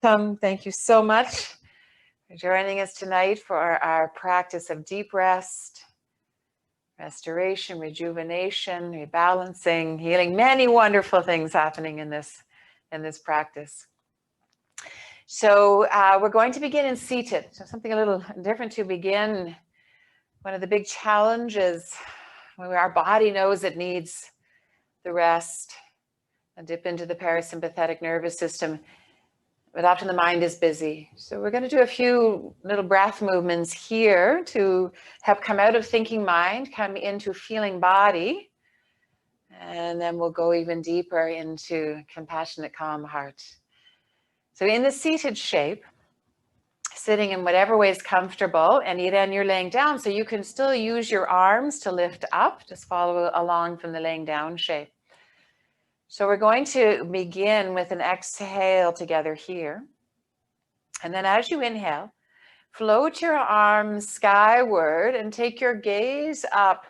Thank you so much for joining us tonight for our practice of deep rest, restoration, rejuvenation, rebalancing, healing. Many wonderful things happening in this practice. So we're going to begin in seated. So something a little different to begin. One of the big challenges when our body knows it needs the rest, a dip into the parasympathetic nervous system, but often the mind is busy. So we're going to do a few little breath movements here to help come out of thinking mind, come into feeling body, and then we'll go even deeper into compassionate, calm heart. So in the seated shape, sitting in whatever way is comfortable, and then you're laying down, so you can still use your arms to lift up, just follow along from the laying down shape. So we're going to begin with an exhale together here. And then as you inhale, float your arms skyward and take your gaze up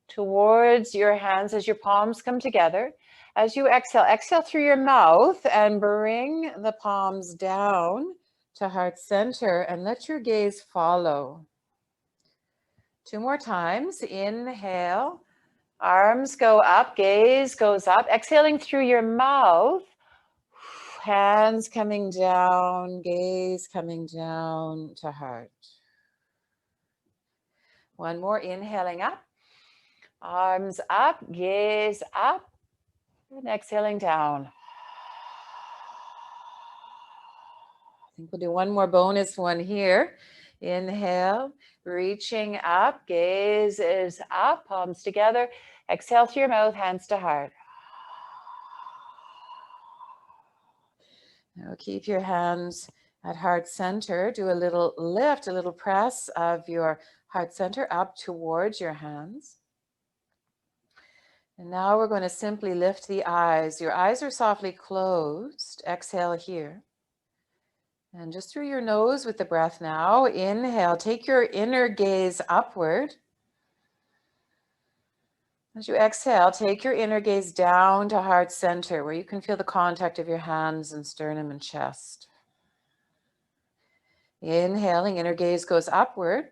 towards your hands as your palms come together. As you exhale, exhale through your mouth and bring the palms down to heart center and let your gaze follow. 2 more times. Inhale, arms go up, gaze goes up. Exhaling through your mouth, hands coming down, gaze coming down to heart. One more, inhaling up, arms up, gaze up, and exhaling down. I think we'll do one more bonus one here. Inhale, reaching up, gaze is up, palms together. Exhale through your mouth, hands to heart. Now keep your hands at heart center. Do a little lift, a little press of your heart center up towards your hands. And now we're going to simply lift the eyes. Your eyes are softly closed. Exhale here. And just through your nose with the breath now. Inhale, take your inner gaze upward. As you exhale, take your inner gaze down to heart center, where you can feel the contact of your hands and sternum and chest. Inhaling, inner gaze goes upward.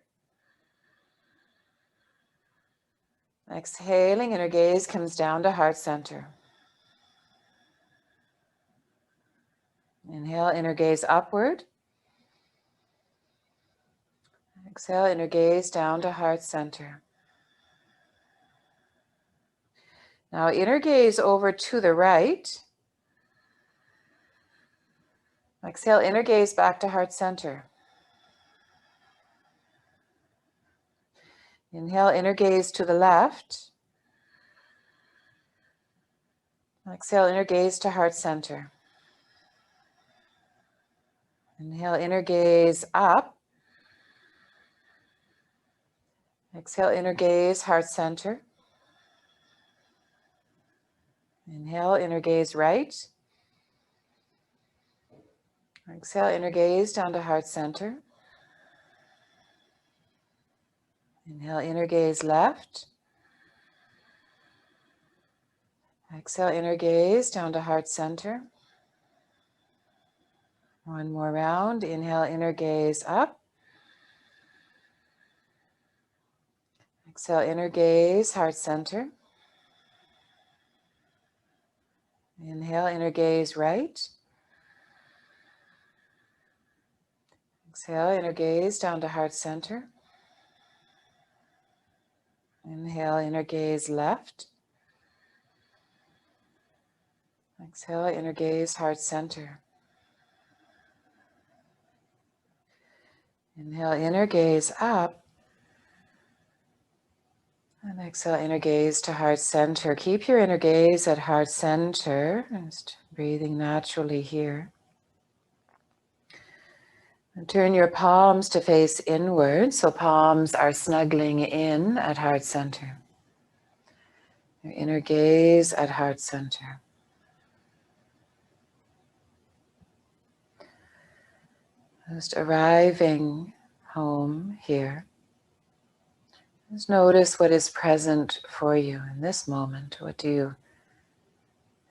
Exhaling, inner gaze comes down to heart center. Inhale, inner gaze upward. Exhale, inner gaze down to heart center. Now inner gaze over to the right. Exhale, inner gaze back to heart center. Inhale, inner gaze to the left. Exhale, inner gaze to heart center. Inhale, inner gaze up. Exhale, inner gaze, heart center. Inhale, inner gaze right. Exhale, inner gaze down to heart center. Inhale, inner gaze left. Exhale, inner gaze down to heart center. One more round. Inhale, inner gaze up. Exhale, inner gaze, heart center. Inhale, inner gaze right. Exhale, inner gaze down to heart center. Inhale, inner gaze left. Exhale, inner gaze, heart center. Inhale, inner gaze up. And exhale, inner gaze to heart center. Keep your inner gaze at heart center. Just breathing naturally here. And turn your palms to face inward, so palms are snuggling in at heart center. Your inner gaze at heart center. Just arriving home here. Just notice what is present for you in this moment. What do you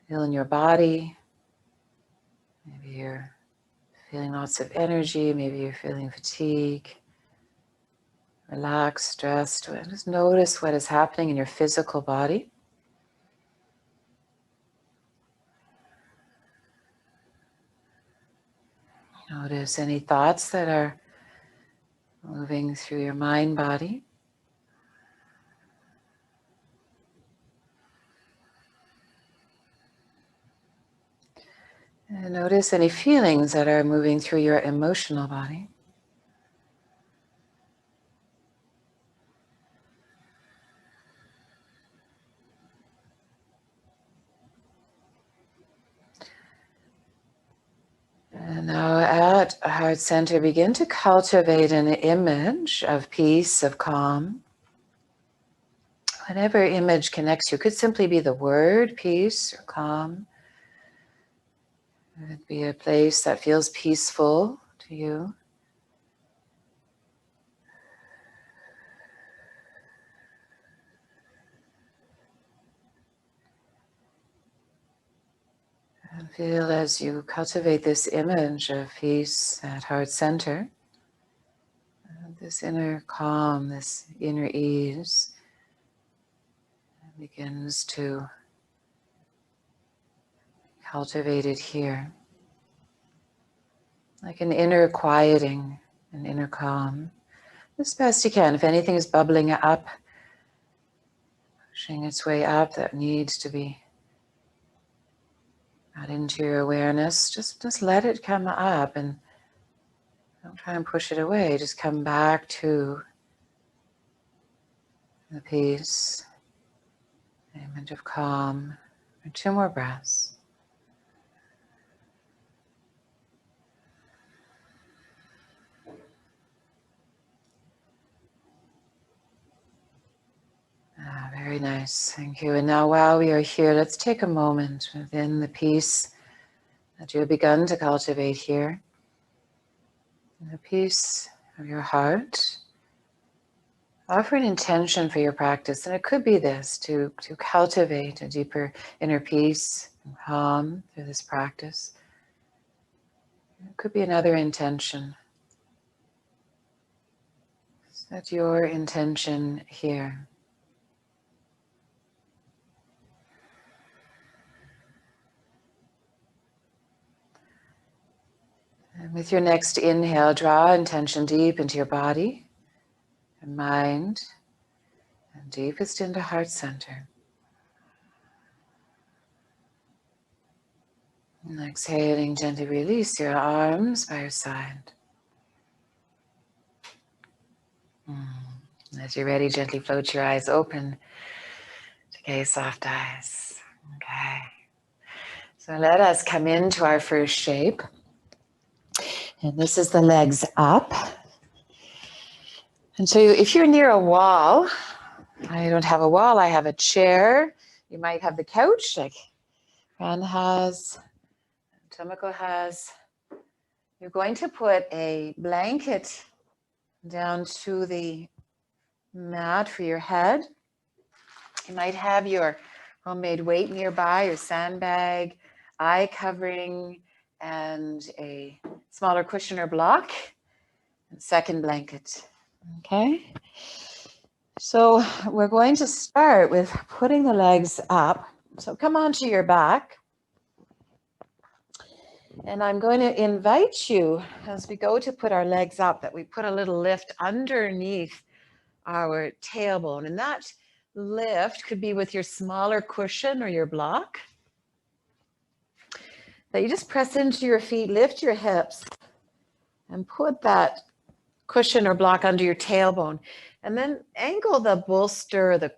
feel in your body? Maybe you're Feeling lots of energy, maybe you're feeling fatigue, relaxed, stressed. Just notice what is happening in your physical body. Notice any thoughts that are moving through your mind body. And notice any feelings that are moving through your emotional body. And now at heart center, begin to cultivate an image of peace, of calm. Whatever image connects you, it could simply be the word peace or calm. It could be a place that feels peaceful to you. And feel as you cultivate this image of peace at heart center, this inner calm, this inner ease begins to cultivate it here. Like an inner quieting, an inner calm. As best you can. If anything is bubbling up, pushing its way up, that needs to be brought into your awareness, just let it come up and don't try and push it away. Just come back to the peace, the image of calm. For 2 more breaths. Very nice. Thank you. And now while we are here, let's take a moment within the peace that you have begun to cultivate here. The peace of your heart. Offer an intention for your practice, and it could be this, to cultivate a deeper inner peace and calm through this practice. It could be another intention. Set your intention here. And with your next inhale, draw intention deep into your body and mind, and deepest into heart center. And exhaling, gently release your arms by your side. As you're ready, gently float your eyes open to gaze soft eyes. Okay. So let us come into our first shape. And this is the legs up. And so if you're near a wall, I don't have a wall, I have a chair. You might have the couch like Fran has, Tomoko has. You're going to put a blanket down to the mat for your head. You might have your homemade weight nearby, your sandbag, eye covering, and a smaller cushion or block, and second blanket. Okay, so we're going to start with putting the legs up. So come onto your back. And I'm going to invite you as we go to put our legs up that we put a little lift underneath our tailbone. And that lift could be with your smaller cushion or your block. That you just press into your feet, lift your hips, and put that cushion or block under your tailbone. And then angle the bolster, the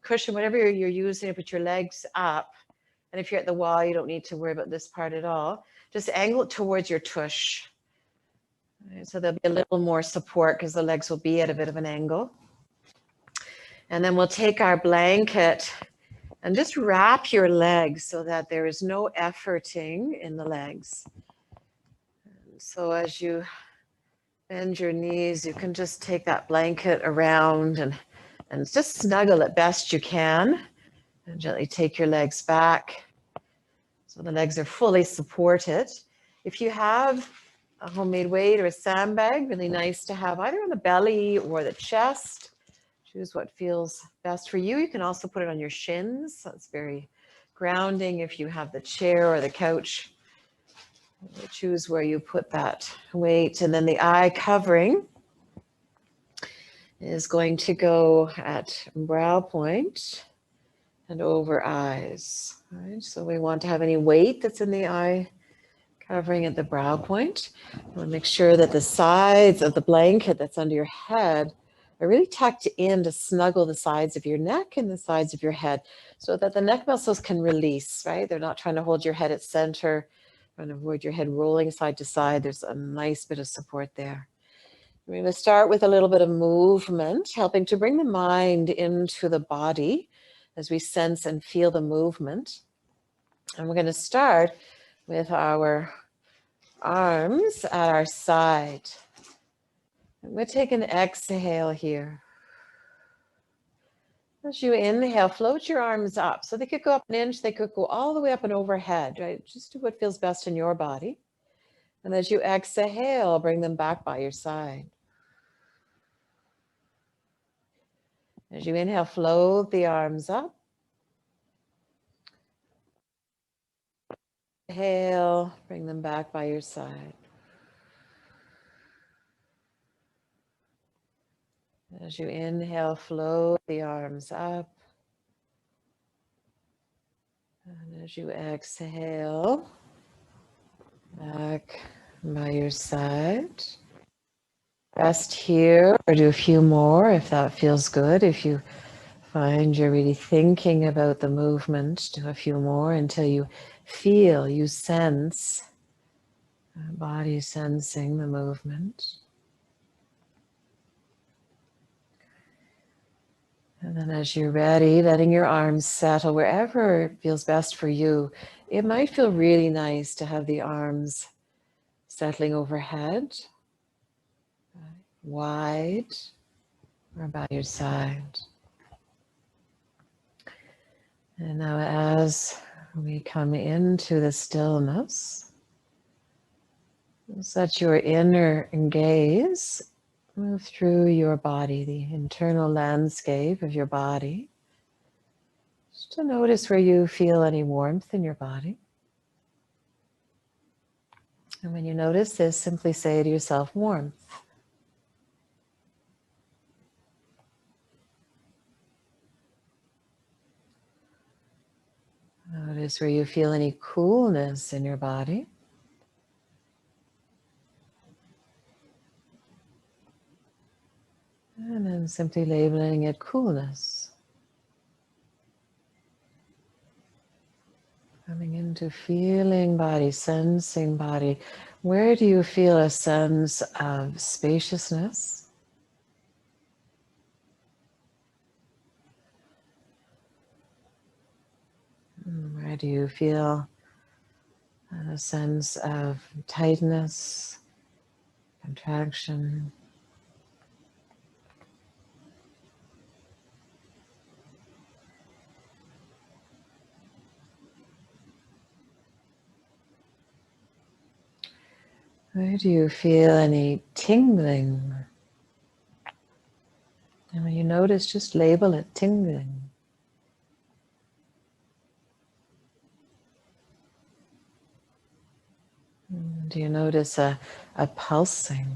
cushion, whatever you're using to put your legs up. And if you're at the wall, you don't need to worry about this part at all. Just angle it towards your tush. So there'll be a little more support because the legs will be at a bit of an angle. And then we'll take our blanket and just wrap your legs so that there is no efforting in the legs. So as you bend your knees, you can just take that blanket around and just snuggle it best you can. And gently take your legs back so the legs are fully supported. If you have a homemade weight or a sandbag, really nice to have either on the belly or the chest. Choose what feels best for you. You can also put it on your shins. That's very grounding if you have the chair or the couch. You choose where you put that weight. And then the eye covering is going to go at brow point and over eyes. All right, so we want to have any weight that's in the eye covering at the brow point. We'll make sure that the sides of the blanket that's under your head are really tucked in to snuggle the sides of your neck and the sides of your head so that the neck muscles can release, right? They're not trying to hold your head at center, trying to avoid your head rolling side to side. There's a nice bit of support there. We're going to start with a little bit of movement, helping to bring the mind into the body as we sense and feel the movement. And we're going to start with our arms at our side. And we'll take an exhale here. As you inhale, float your arms up. So they could go up an inch, they could go all the way up and overhead, right? Just do what feels best in your body. And as you exhale, bring them back by your side. As you inhale, float the arms up. Exhale, bring them back by your side. As you inhale, float the arms up. And as you exhale, back by your side. Rest here or do a few more if that feels good. If you find you're really thinking about the movement, do a few more until you feel, you sense, the body sensing the movement. And then as you're ready, letting your arms settle wherever it feels best for you. It might feel really nice to have the arms settling overhead, wide, or by your side. And now as we come into the stillness, set your inner gaze, move through your body, the internal landscape of your body, just to notice where you feel any warmth in your body. And when you notice this, simply say to yourself, warmth. Notice where you feel any coolness in your body. And then simply labeling it coolness. Coming into feeling body, sensing body. Where do you feel a sense of spaciousness? Where do you feel a sense of tightness, contraction? Where do you feel any tingling? And when you notice, just label it tingling. Do you notice a pulsing?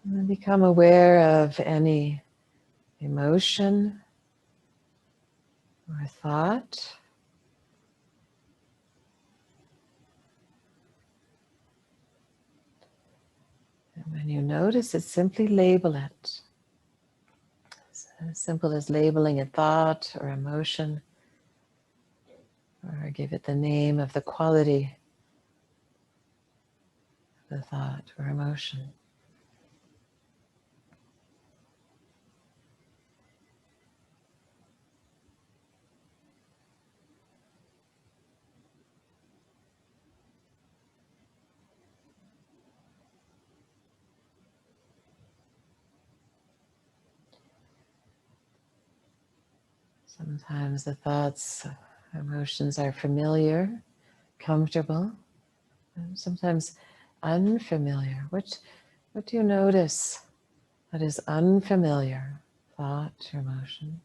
And become aware of any emotion or thought. And when you notice it, simply label it. It's as simple as labeling a thought or emotion, or give it the name of the quality of the thought or emotion. Sometimes the thoughts, emotions are familiar, comfortable, and sometimes unfamiliar. What do you notice that is unfamiliar? Thought or emotion?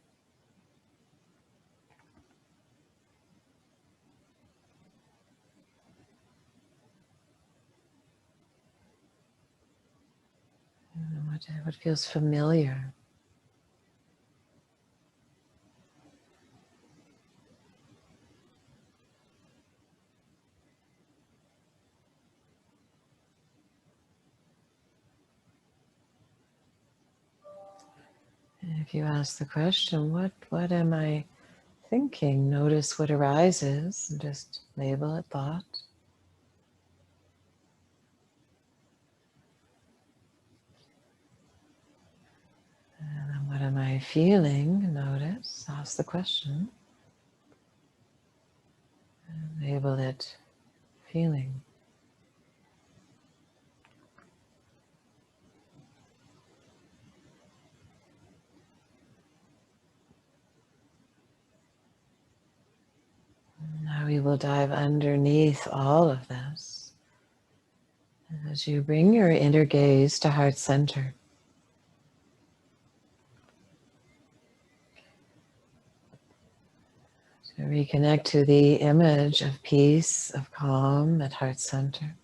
And what feels familiar? And if you ask the question, what am I thinking? Notice what arises and just label it thought. And then what am I feeling? Notice, ask the question. And label it feeling. Now we will dive underneath all of this as you bring your inner gaze to heart center. To reconnect to the image of peace, of calm at heart center.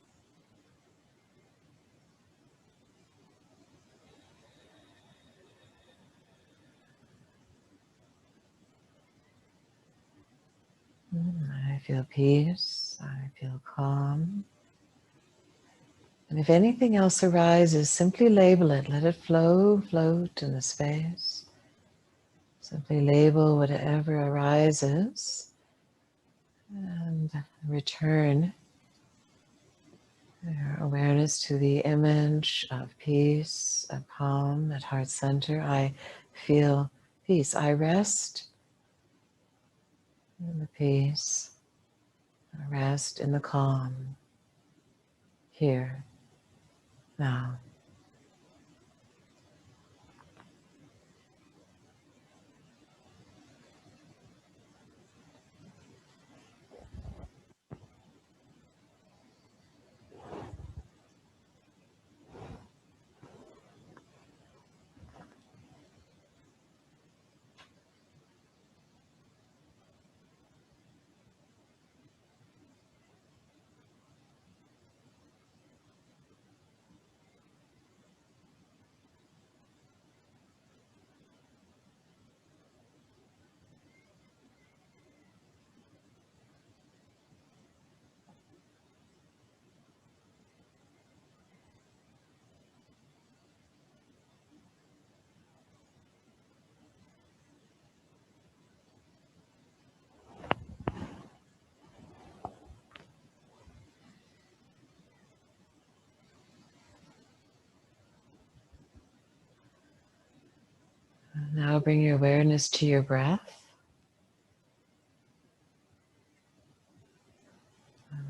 I feel peace, I feel calm. And if anything else arises, simply label it. Let it float in the space. Simply label whatever arises and return your awareness to the image of peace, of calm at heart center. I feel peace. I rest in the peace. I rest in the calm. Here, now. Now bring your awareness to your breath.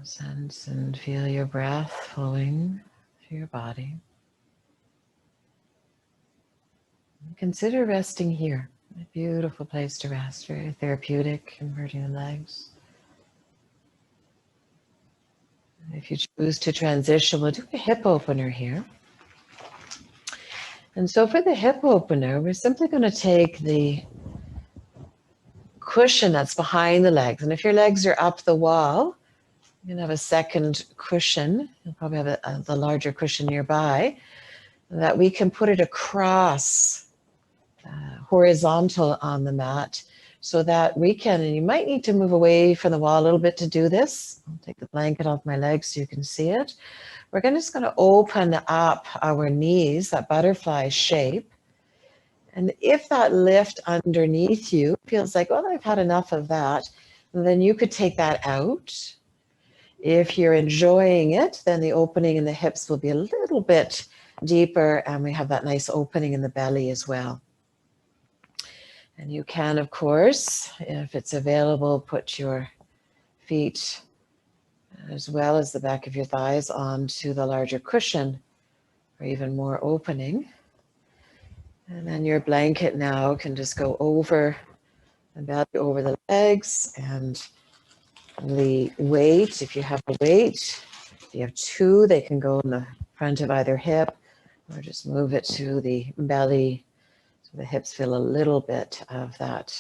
Sense and feel your breath flowing through your body. Consider resting here. A beautiful place to rest, very therapeutic, inverting the legs. If you choose to transition, we'll do a hip opener here. And so for the hip opener, we're simply going to take the cushion that's behind the legs. And if your legs are up the wall, you can have a second cushion. You'll probably have the larger cushion nearby that we can put it across horizontal on the mat so that we can, and you might need to move away from the wall a little bit to do this. I'll take the blanket off my legs so you can see it. We're just going to open up our knees, that butterfly shape. And if that lift underneath you feels like, well, I've had enough of that, then you could take that out. If you're enjoying it, then the opening in the hips will be a little bit deeper, and we have that nice opening in the belly as well. And you can, of course, if it's available, put your feet as well as the back of your thighs onto the larger cushion for even more opening. And then your blanket now can just go over the belly over the legs, and the weight, if you have a weight, if you have two, they can go in the front of either hip, or just move it to the belly so the hips feel a little bit of that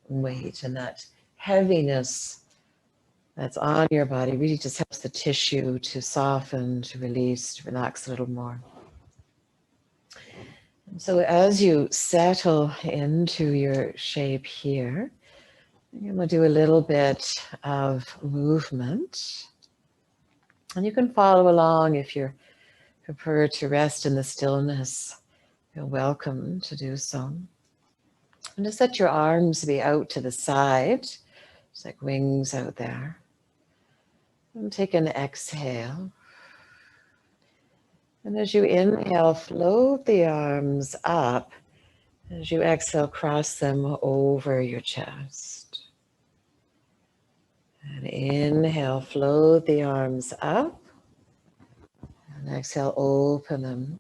weight, and that heaviness that's on your body really just helps the tissue to soften, to release, to relax a little more. And so as you settle into your shape here, you're going to do a little bit of movement. And you can follow along if you prefer to rest in the stillness. You're welcome to do so. And just let your arms be out to the side. It's like wings out there. And take an exhale. And as you inhale, float the arms up. As you exhale, cross them over your chest. And inhale, float the arms up. And exhale, open them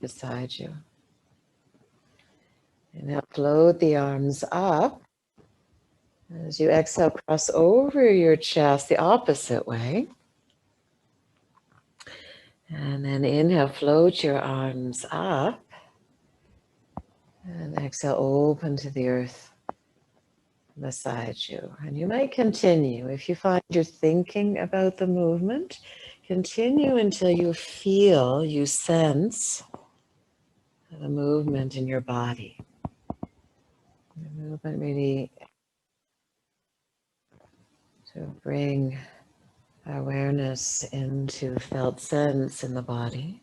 beside you. Inhale, float the arms up. As you exhale, cross over your chest the opposite way. And then inhale, float your arms up. And exhale, open to the earth beside you. And you might continue. If you find you're thinking about the movement, continue until you feel, you sense the movement in your body. The movement really to bring awareness into felt sense in the body.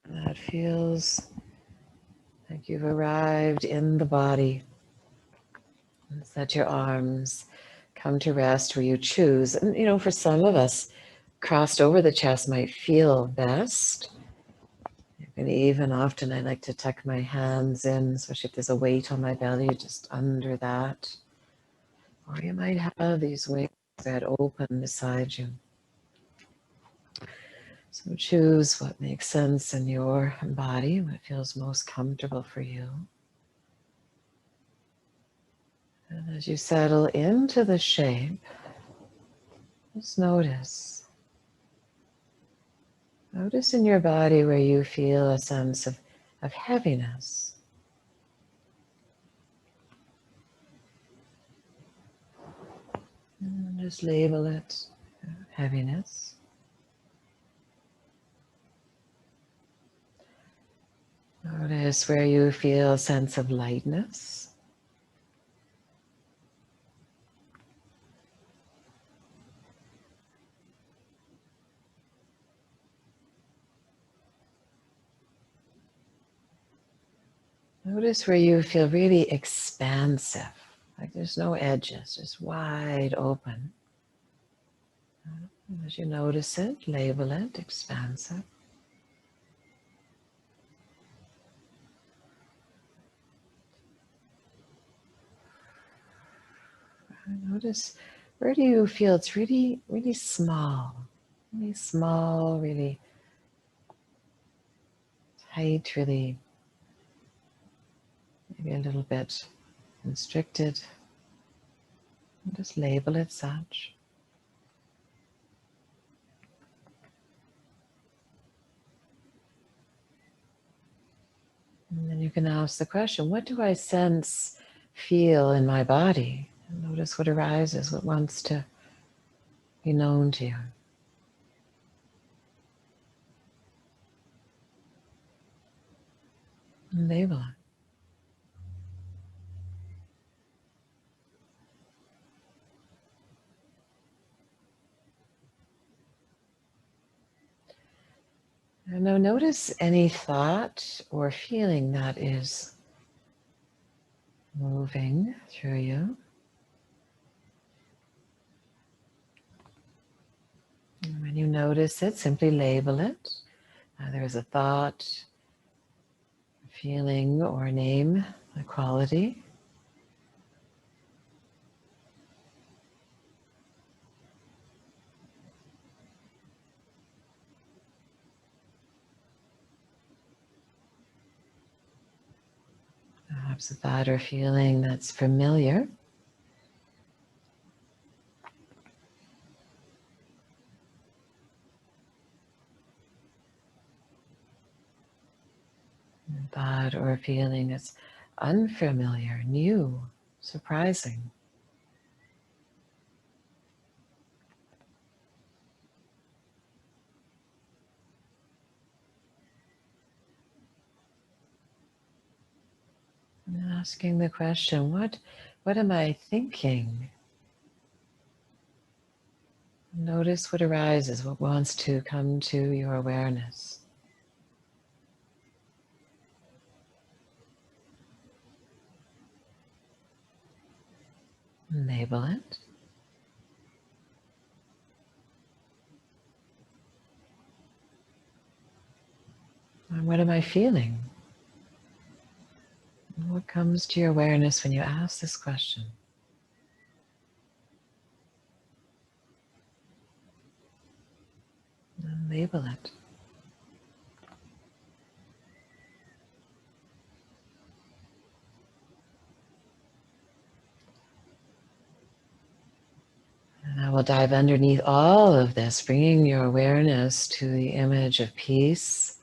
That feels like you've arrived in the body. Let your arms come to rest where you choose. And for some of us, crossed over the chest might feel best. And even often I like to tuck my hands in, especially if there's a weight on my belly, just under that. Or you might have these wings that open beside you. So choose what makes sense in your body, what feels most comfortable for you. And as you settle into the shape, just notice. Notice in your body where you feel a sense of heaviness. And just label it heaviness. Notice where you feel a sense of lightness. Notice where you feel really expansive, like there's no edges, just wide open. As you notice it, label it expansive. Notice where do you feel it's really, really small, really tight, really maybe a little bit constricted. And just label it such. And then you can ask the question, what do I sense, feel in my body? And notice what arises, what wants to be known to you. And label it. And now notice any thought or feeling that is moving through you. And when you notice it, simply label it. Either as a thought, a feeling, or name a quality. Perhaps a thought or feeling that's familiar. A thought or a feeling that's unfamiliar, new, surprising. And asking the question, what am I thinking? Notice what arises, what wants to come to your awareness. Label it. And what am I feeling? What comes to your awareness when you ask this question? And label it. And I will dive underneath all of this, bringing your awareness to the image of peace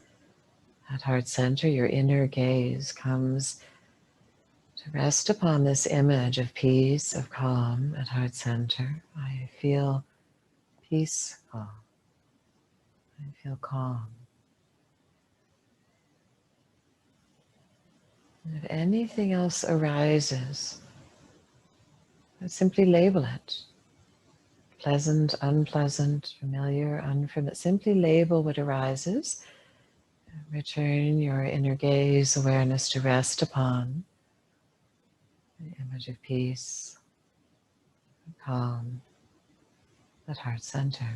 at heart center. Your inner gaze comes to rest upon this image of peace, of calm at heart center. I feel peaceful. I feel calm. And if anything else arises, simply label it. Pleasant, unpleasant, familiar, unfamiliar. Simply label what arises. Return your inner gaze awareness to rest upon the image of peace, calm, at heart center.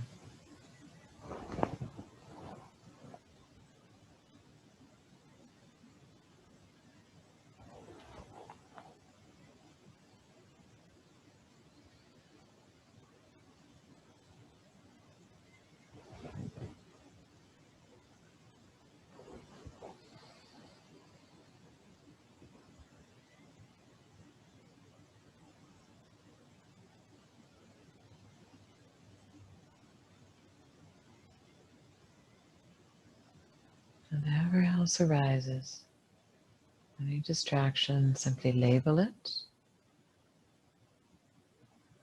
And whatever else arises, any distraction, simply label it.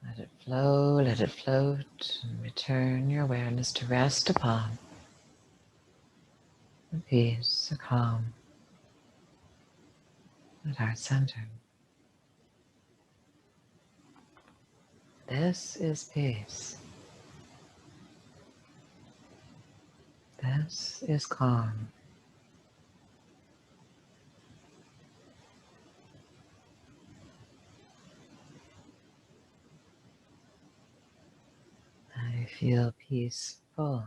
Let it flow, let it float, and return your awareness to rest upon the peace, the calm at heart center. This is peace. This is calm. I feel peaceful.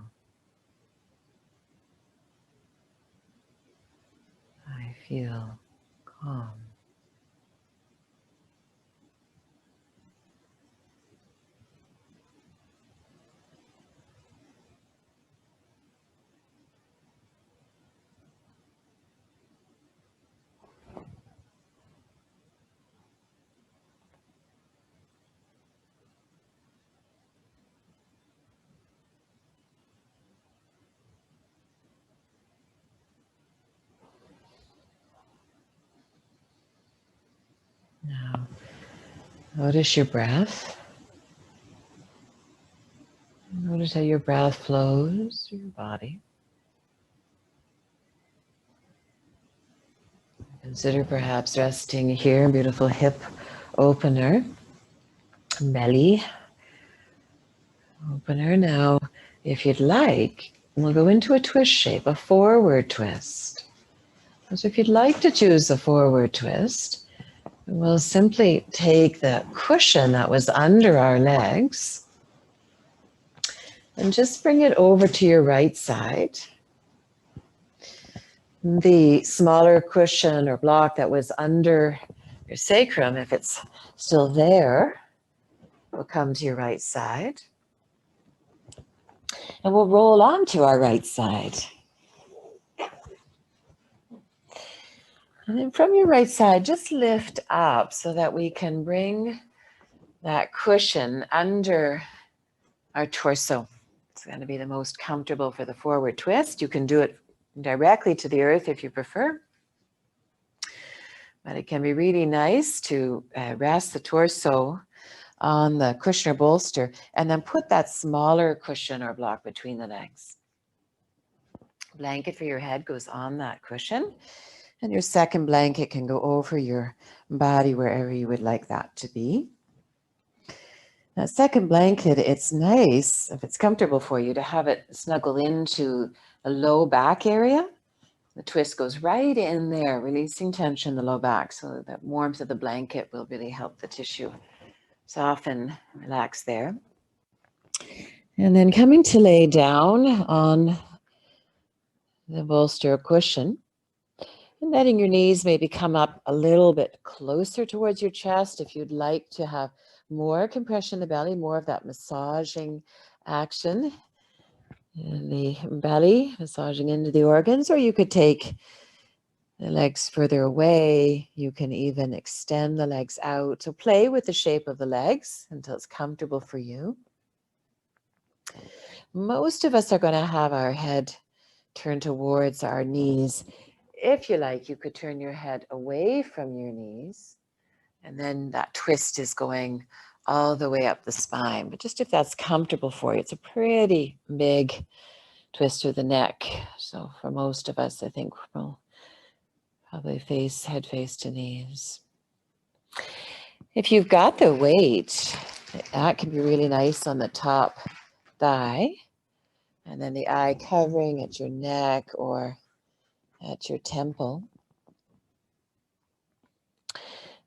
I feel calm. Now, notice your breath. Notice how your breath flows through your body. Consider perhaps resting here, beautiful hip opener, belly opener. Now, if you'd like, we'll go into a twist shape, a forward twist. So if you'd like to choose a forward twist, we'll simply take the cushion that was under our legs and just bring it over to your right side. The smaller cushion or block that was under your sacrum, if it's still there, will come to your right side. And we'll roll onto our right side. And then from your right side, just lift up so that we can bring that cushion under our torso. It's going to be the most comfortable for the forward twist. You can do it directly to the earth if you prefer. But it can be really nice to rest the torso on the cushion or bolster and then put that smaller cushion or block between the legs. Blanket for your head goes on that cushion, and your second blanket can go over your body wherever you would like that to be. Now, second blanket, it's nice, if it's comfortable for you, to have it snuggle into the low back area. The twist goes right in there, releasing tension in the low back, so that warmth of the blanket will really help the tissue soften, relax there. And then coming to lay down on the bolster or cushion, and letting your knees maybe come up a little bit closer towards your chest if you'd like to have more compression in the belly, more of that massaging action in the belly, massaging into the organs, or you could take the legs further away. You can even extend the legs out. So play with the shape of the legs until it's comfortable for you. Most of us are going to have our head turned towards our knees. If you like, you could turn your head away from your knees, and then that twist is going all the way up the spine. But just if that's comfortable for you, it's a pretty big twist through the neck. So for most of us, I think we'll probably head face to knees. If you've got the weight, that can be really nice on the top thigh, and then the eye covering at your neck or at your temple.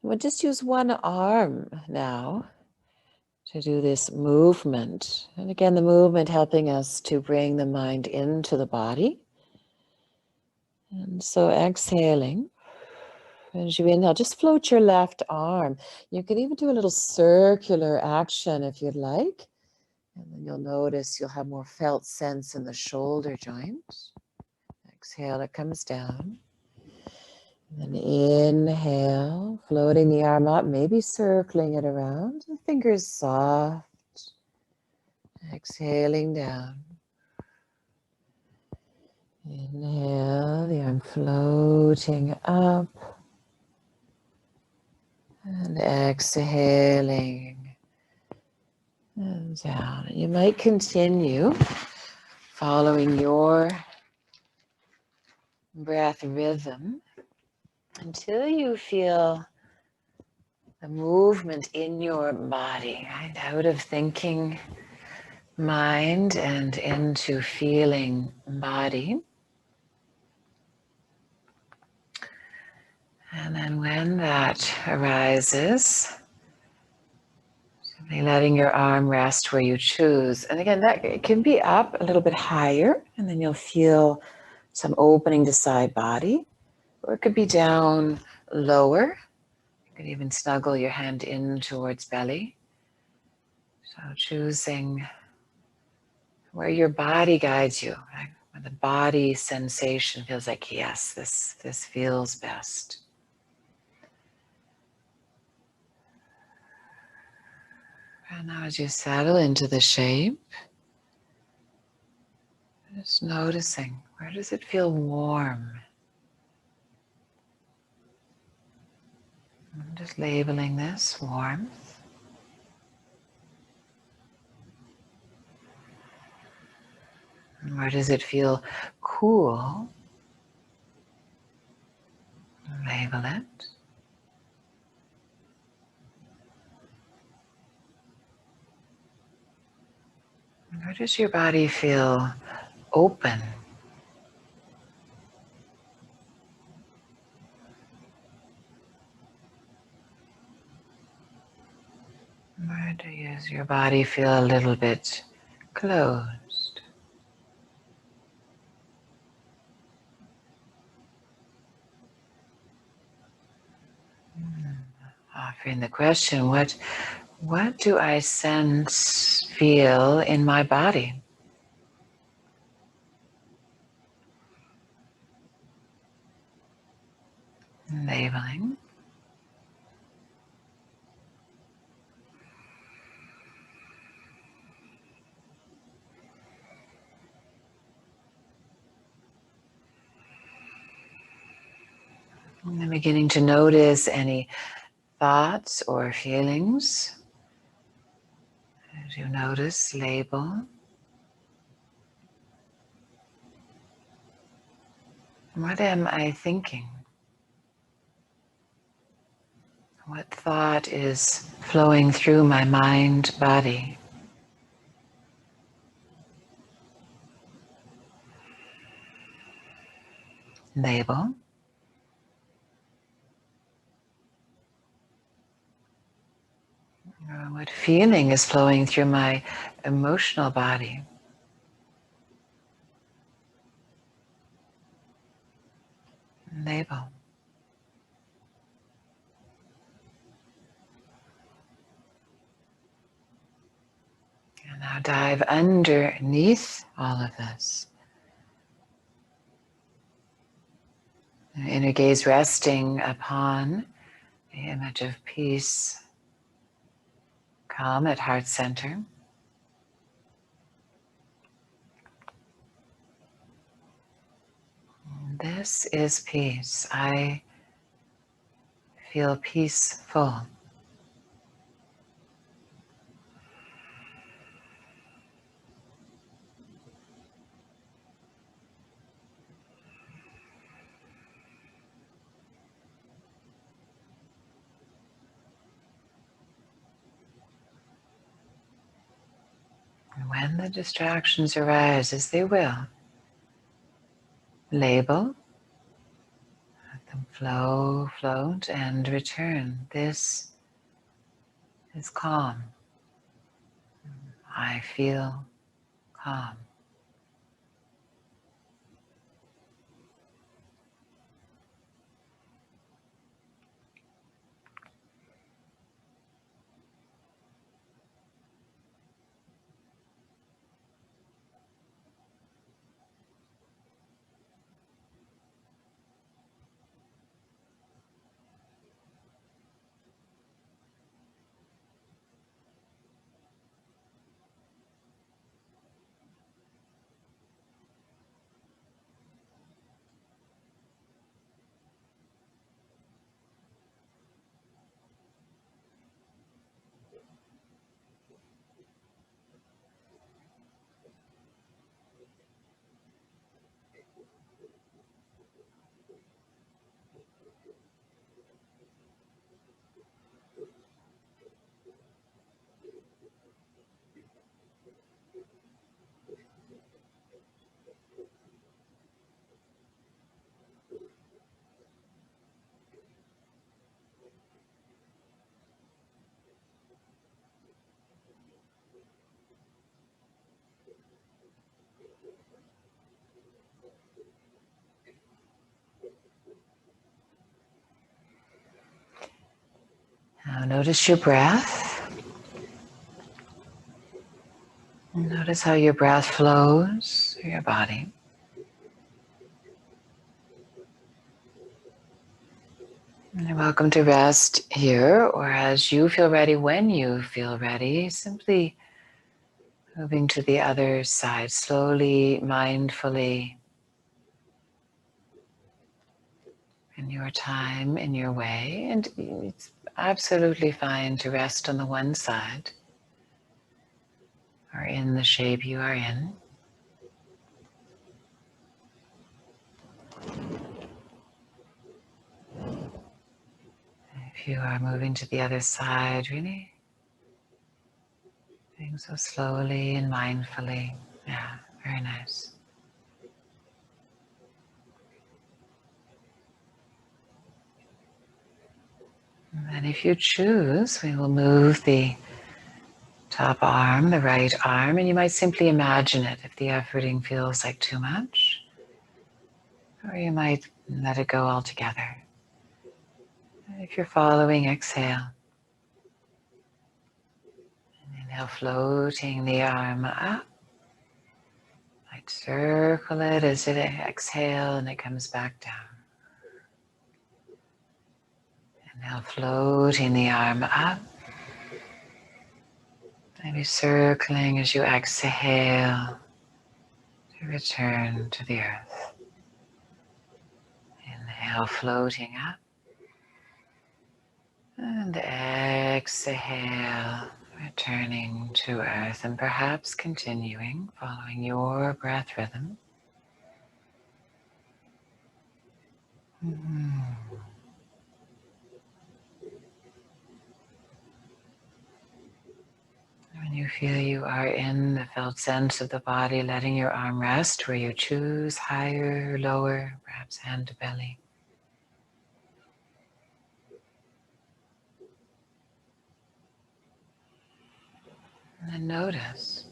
We'll just use one arm now to do this movement. And again, the movement helping us to bring the mind into the body. And so exhaling, as you inhale, just float your left arm. You can even do a little circular action if you'd like. And then you'll notice you'll have more felt sense in the shoulder joint. Exhale, it comes down. And then inhale, floating the arm up, maybe circling it around. The fingers soft. Exhaling down. Inhale, the arm floating up. And exhaling and down. And you might continue following your breath rhythm until you feel the movement in your body, right? Out of thinking mind and into feeling body. And then when that arises, simply letting your arm rest where you choose. And again, that it can be up a little bit higher, and then you'll feel some opening to side body. Or it could be down lower. You could even snuggle your hand in towards belly. So choosing where your body guides you, right? Where the body sensation feels like, yes, this feels best. And now as you settle into the shape, just noticing, where does it feel warm? I'm just labeling this warmth. And where does it feel cool? Label it. And where does your body feel open? Where does your body feel a little bit closed? Offering the question, what do I sense, feel in my body? labeling. And then beginning to notice any thoughts or feelings. As you notice, label. What am I thinking? What thought is flowing through my mind, body? Label. What feeling is flowing through my emotional body? Label. And now dive underneath all of this. Inner gaze resting upon the image of peace, calm at heart center. This is peace. I feel peaceful. And when the distractions arise, as they will, label, let them flow, float, and return. This is calm. I feel calm. Now notice your breath. Notice how your breath flows through your body. And you're welcome to rest here, or as you feel ready, when you feel ready, simply moving to the other side, slowly, mindfully, in your time, in your way. And it's absolutely fine to rest on the one side or in the shape you are in. If you are moving to the other side, really doing so slowly and mindfully. Yeah, very nice. And then if you choose, we will move the top arm, the right arm, and you might simply imagine it if the efforting feels like too much, or you might let it go altogether. If you're following, exhale. Inhale, floating the arm up. Might circle it as it exhale and it comes back down. Now floating the arm up, maybe circling as you exhale to return to the earth. Inhale, floating up, and exhale, returning to earth, and perhaps continuing, following your breath rhythm. When you feel you are in the felt sense of the body, letting your arm rest where you choose, higher, lower, perhaps hand to belly. And then notice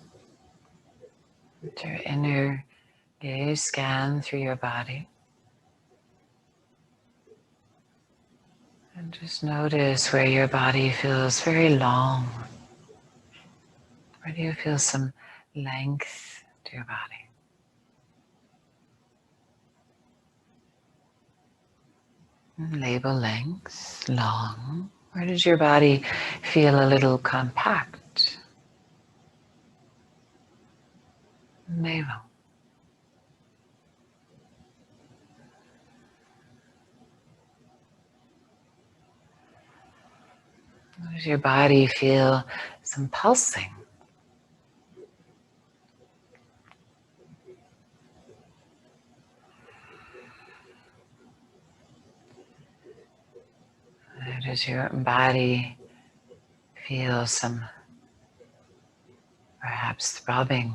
that your inner gaze scan through your body. And just notice where your body feels very long. Where do you feel some length to your body? And label length, long. Where does your body feel a little compact? Label. Where does your body feel some pulsing? Where does your body feel some perhaps throbbing?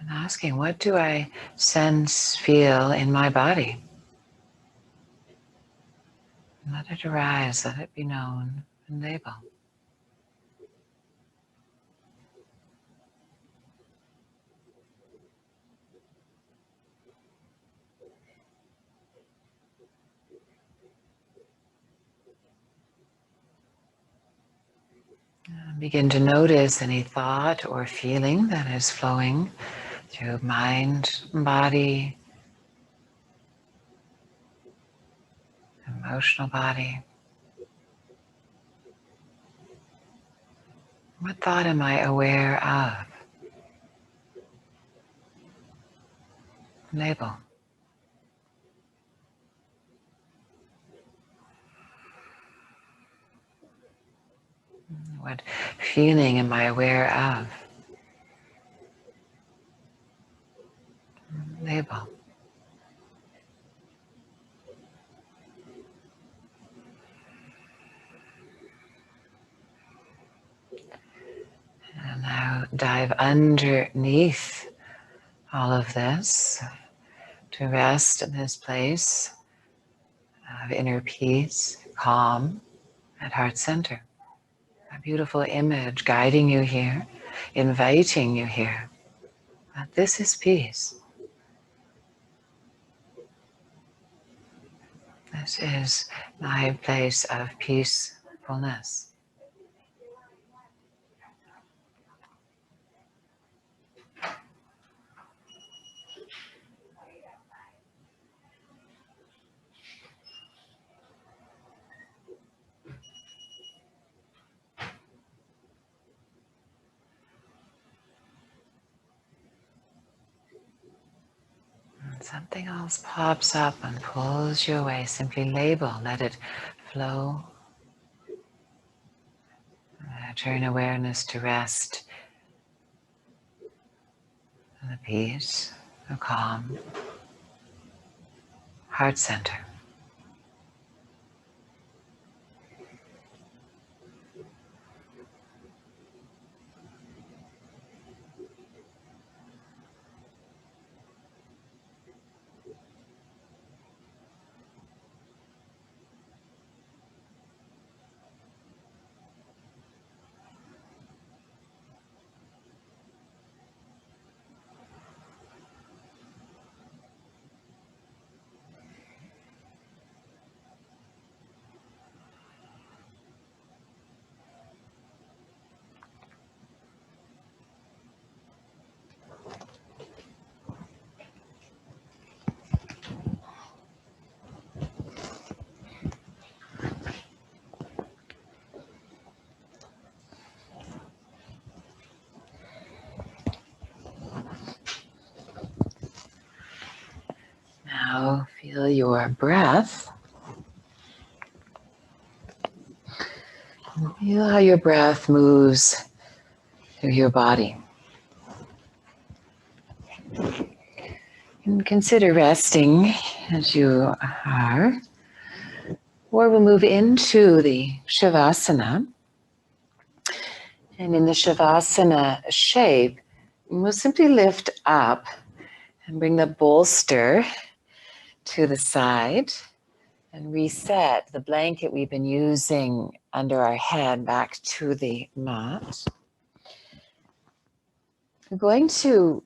And asking, what do I sense, feel in my body? Let it arise, let it be known, and label. And begin to notice any thought or feeling that is flowing through mind, body, emotional body. What thought am I aware of? Label. What feeling am I aware of? Label. And now dive underneath all of this to rest in this place of inner peace, calm at heart center. A beautiful image guiding you here, inviting you here. That this is peace. This is my place of peacefulness. And something else pops up and pulls you away. Simply label, let it flow. Turn awareness to rest, and the peace, the calm, heart center. feel your breath. Feel how your breath moves through your body. And consider resting as you are. Or we'll move into the Shavasana. And in the Shavasana shape, we'll simply lift up and bring the bolster to the side and reset the blanket we've been using under our head back to the mat. We're going to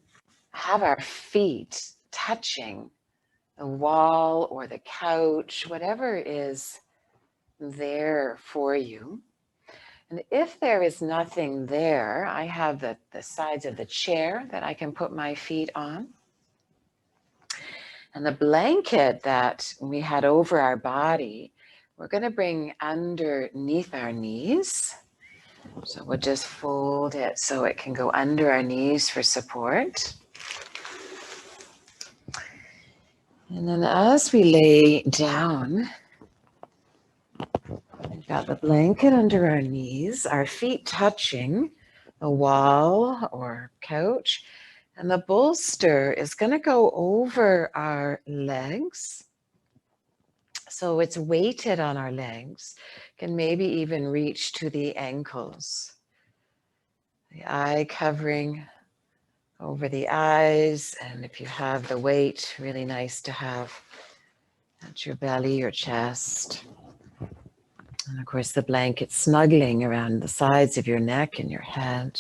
have our feet touching the wall or the couch, whatever is there for you. And if there is nothing there, I have the sides of the chair that I can put my feet on. And the blanket that we had over our body, we're going to bring underneath our knees. So we'll just fold it so it can go under our knees for support. And then as we lay down, we've got the blanket under our knees, our feet touching the wall or couch, and the bolster is going to go over our legs. So it's weighted on our legs, can maybe even reach to the ankles. The eye covering over the eyes, and if you have the weight, really nice to have at your belly, your chest. And of course the blanket snuggling around the sides of your neck and your head.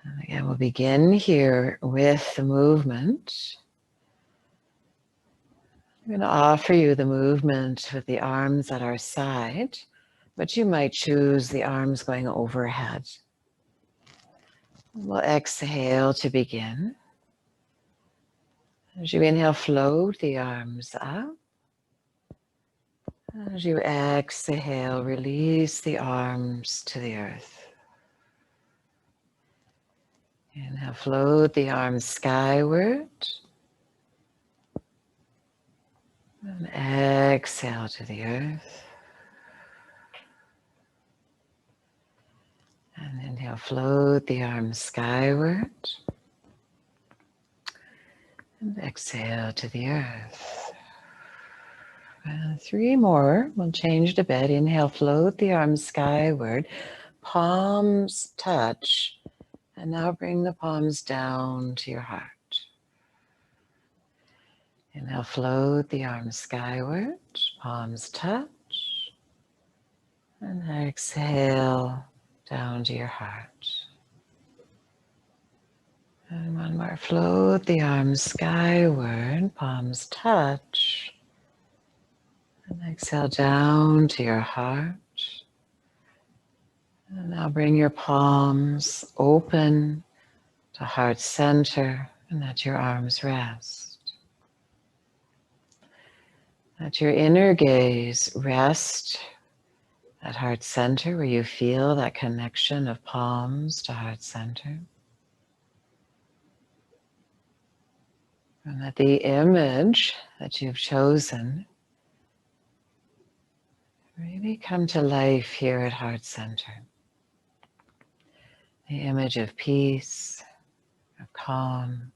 And again, we'll begin here with the movement. I'm going to offer you the movement with the arms at our side, but you might choose the arms going overhead. We'll exhale to begin. As you inhale, float the arms up. As you exhale, release the arms to the earth. Inhale, float the arms skyward. And exhale to the earth. And inhale, float the arms skyward. And exhale to the earth. And 3 more. We'll change it a bit. Inhale, float the arms skyward. Palms touch. And now bring the palms down to your heart. Inhale, float the arms skyward. Palms touch. And exhale down to your heart. And one more. Float the arms skyward. Palms touch. And exhale down to your heart. And now bring your palms open to heart center and let your arms rest. Let your inner gaze rest at heart center where you feel that connection of palms to heart center. And let the image that you've chosen really come to life here at heart center. The image of peace, of calm.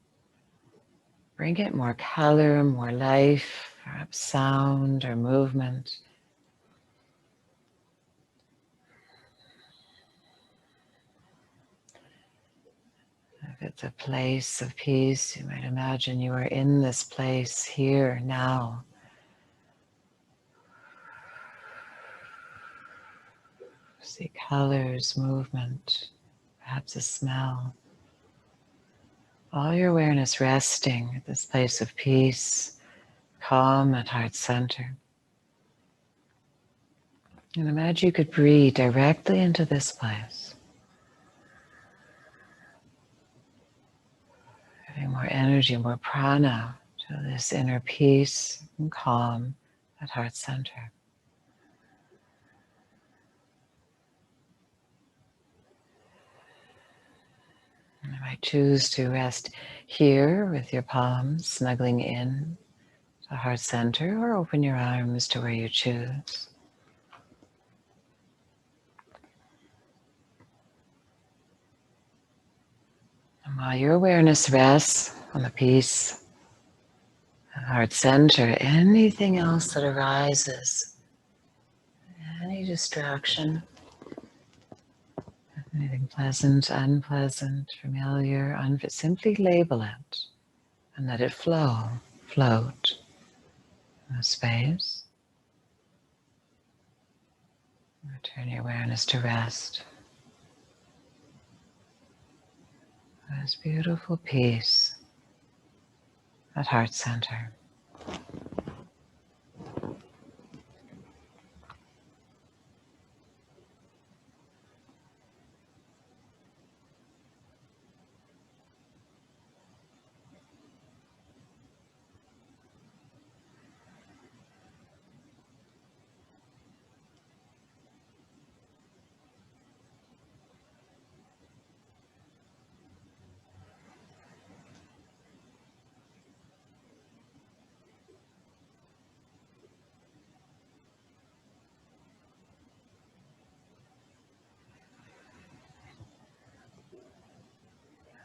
Bring it more color, more life, perhaps sound or movement. If it's a place of peace, you might imagine you are in this place here now. See colors, movement, perhaps a smell. All your awareness resting at this place of peace, calm at heart center. And imagine you could breathe directly into this place. Giving more energy, more prana to this inner peace and calm at heart center. And you might choose to rest here with your palms snuggling in the heart center, or open your arms to where you choose. And while your awareness rests on the peace, the heart center, anything else that arises, any distraction, anything pleasant, unpleasant, familiar, simply label it and let it float in the space. Return your awareness to rest. This beautiful peace at heart center.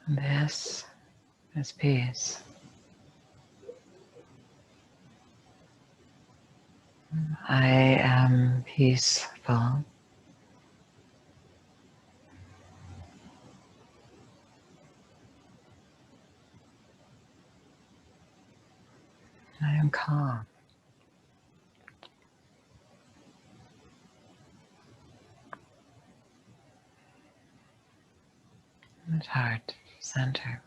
This is peace. I am peaceful. I am calm. At heart center.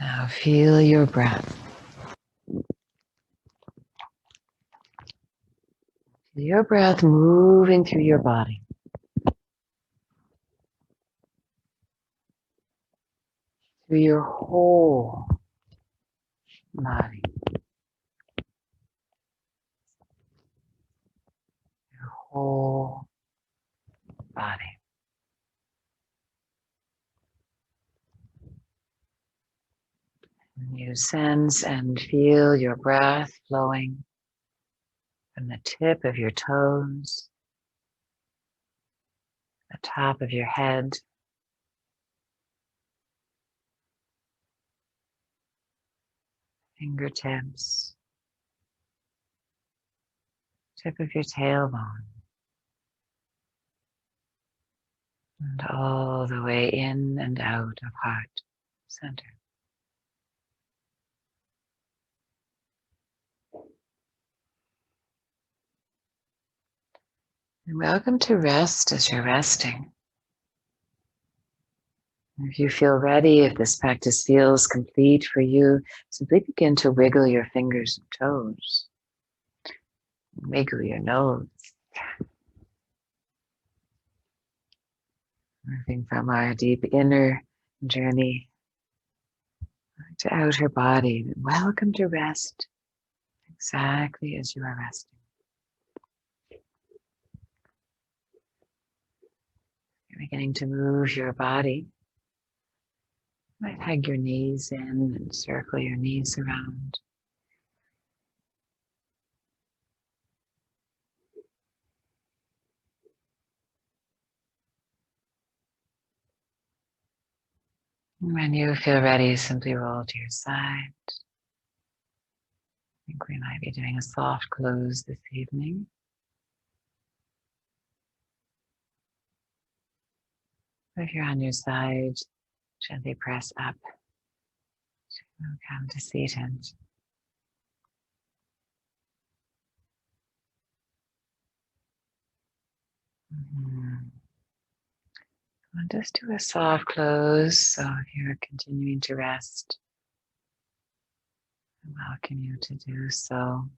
Now feel your breath. Feel your breath moving through your body. Through your whole body. Your whole body. And you sense and feel your breath flowing from the tip of your toes, the top of your head, fingertips, tip of your tailbone, and all the way in and out of heart center. And welcome to rest as you're resting. If you feel ready, if this practice feels complete for you, simply begin to wiggle your fingers and toes. Wiggle your nose. Moving from our deep inner journey to outer body. Welcome to rest exactly as you are resting. You're beginning to move your body. You might hug your knees in and circle your knees around. When you feel ready, simply roll to your side. I think we might be doing a soft close this evening. if you're on your side, gently press up to come to seated. And just do a soft close. So if you're continuing to rest, I welcome you to do so.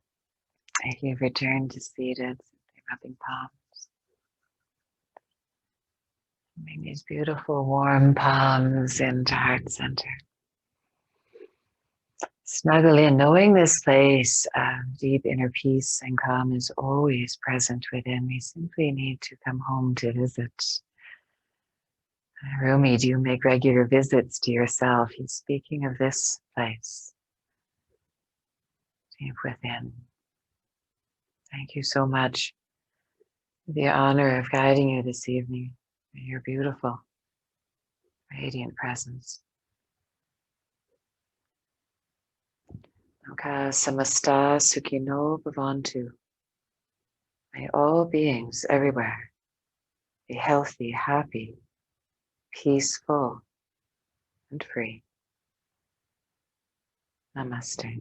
If you've returned to seated, simply rubbing palms. Bring these beautiful warm palms into heart center. Snuggle in, knowing this place of deep inner peace and calm is always present within. We simply need to come home to visit. Rumi, do you make regular visits to yourself? He's speaking of this place, deep within. Thank you so much for the honor of guiding you this evening. Your beautiful, radiant presence. Loka samasta sukhino bhavantu. May all beings everywhere be healthy, happy, peaceful, and free. Namaste.